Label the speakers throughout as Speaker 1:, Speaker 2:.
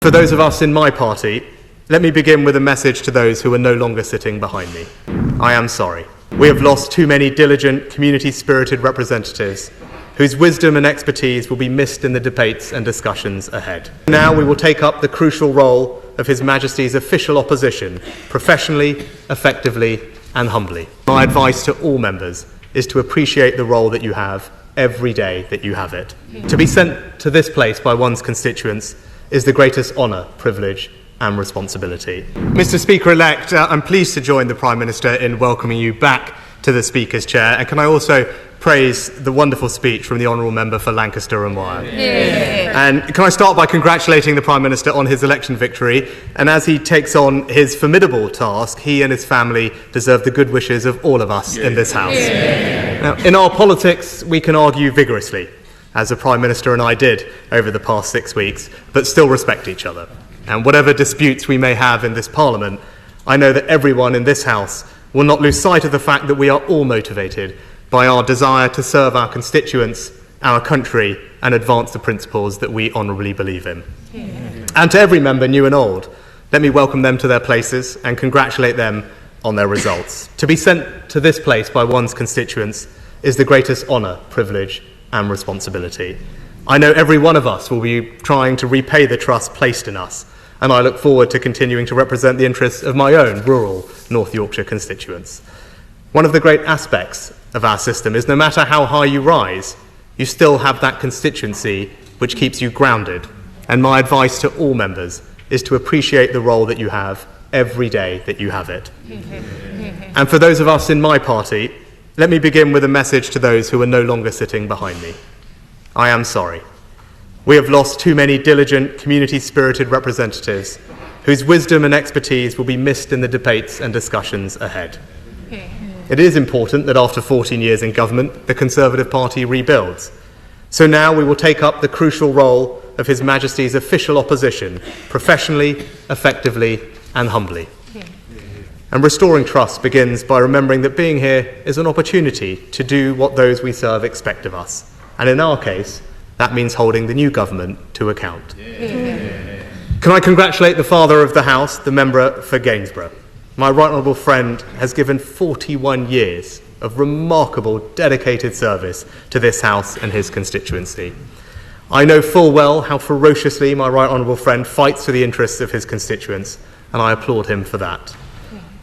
Speaker 1: For those of us in my party, let me begin with a message to those who are no longer sitting behind me. I am sorry. We have lost too many diligent, community-spirited representatives whose wisdom and expertise will be missed in the debates and discussions ahead. Now we will take up the crucial role of His Majesty's official opposition, professionally, effectively and humbly. My advice to all members is to appreciate the role that you have every day that you have it. To be sent to this place by one's constituents is the greatest honour, privilege and responsibility. Mr. Speaker-elect, I'm pleased to join the Prime Minister in welcoming you back to the Speaker's chair, and can I also praise the wonderful speech from the Honourable Member for Lancaster and Wyre. And can I start by congratulating the Prime Minister on his election victory, and as he takes on his formidable task, he and his family deserve the good wishes of all of us in this House. Now, in our politics, we can argue vigorously, as the Prime Minister and I did over the past 6 weeks, but still respect each other. And whatever disputes we may have in this Parliament, I know that everyone in this House will not lose sight of the fact that we are all motivated by our desire to serve our constituents, our country, and advance the principles that we honourably believe in. And to every member, new and old, let me welcome them to their places and congratulate them on their results. To be sent to this place by one's constituents is the greatest honour, privilege and responsibility. I know every one of us will be trying to repay the trust placed in us, and I look forward to continuing to represent the interests of my own rural North Yorkshire constituents. One of the great aspects of our system is no matter how high you rise, you still have that constituency which keeps you grounded. And my advice to all members is to appreciate the role that you have every day that you have it. And for those of us in my party, let me begin with a message to those who are no longer sitting behind me. I am sorry. We have lost too many diligent, community-spirited representatives whose wisdom and expertise will be missed in the debates and discussions ahead. It is important that after 14 years in government, the Conservative Party rebuilds. So now we will take up the crucial role of His Majesty's official opposition, professionally, effectively and humbly. And restoring trust begins by remembering that being here is an opportunity to do what those we serve expect of us. And in our case, that means holding the new government to account. Can I congratulate the Father of the House, the member for Gainsborough? My right honourable friend has given 41 years of remarkable, dedicated service to this House and his constituency. I know full well how ferociously my right honourable friend fights for the interests of his constituents, and I applaud him for that.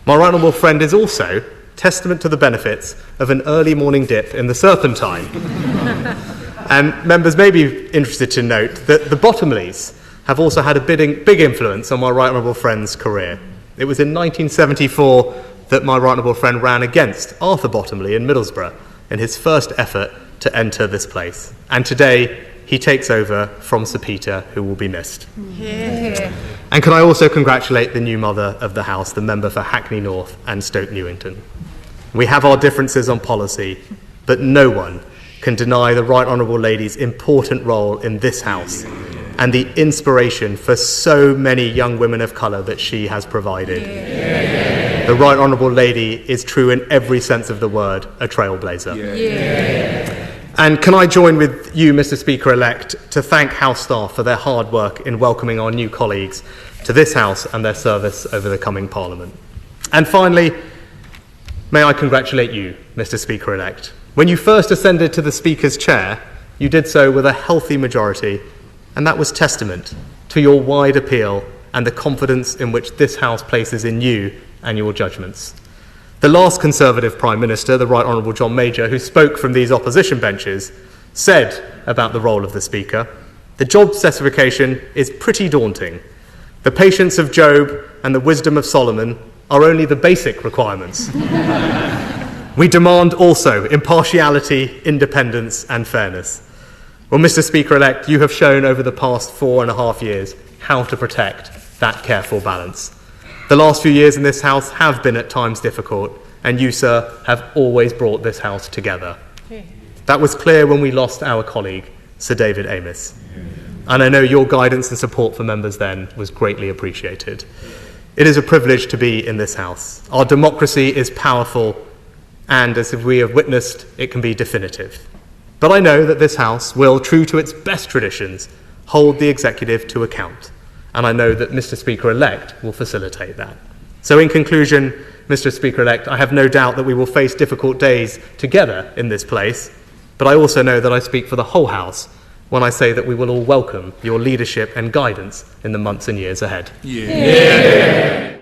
Speaker 1: My right honourable friend is also testament to the benefits of an early morning dip in the Serpentine. And members may be interested to note that the Bottomleys have also had a big influence on my right honourable friend's career. It was in 1974 that my right honourable friend ran against Arthur Bottomley in Middlesbrough in his first effort to enter this place. And today he takes over from Sir Peter, who will be missed. And can I also congratulate the new mother of the House, the member for Hackney North and Stoke Newington. We have our differences on policy, but no one can deny the Right Honourable Lady's important role in this House and the inspiration for so many young women of colour that she has provided. The Right Honourable Lady is true in every sense of the word, a trailblazer. And can I join with you, Mr. Speaker-elect, to thank House staff for their hard work in welcoming our new colleagues to this House and their service over the coming Parliament. And finally, may I congratulate you, Mr. Speaker-elect. When you first ascended to the Speaker's chair, you did so with a healthy majority, and that was testament to your wide appeal and the confidence in which this House places in you and your judgments. The last Conservative Prime Minister, the Right Honourable John Major, who spoke from these opposition benches, said about the role of the Speaker, "The job specification is pretty daunting. The patience of Job and the wisdom of Solomon are only the basic requirements. We demand also impartiality, independence and fairness." Well, Mr. Speaker-elect, you have shown over the past 4.5 years how to protect that careful balance. The last few years in this House have been at times difficult, and you, sir, have always brought this House together. That was clear when we lost our colleague, Sir David Amess. And I know your guidance and support for members then was greatly appreciated. It is a privilege to be in this House. Our democracy is powerful, and as we have witnessed, it can be definitive. But I know that this House will, true to its best traditions, hold the executive to account. and I know that Mr. Speaker-elect will facilitate that. So in conclusion, Mr. Speaker-elect, I have no doubt that we will face difficult days together in this place, but I also know that I speak for the whole House when I say that we will all welcome your leadership and guidance in the months and years ahead.
Speaker 2: Yeah.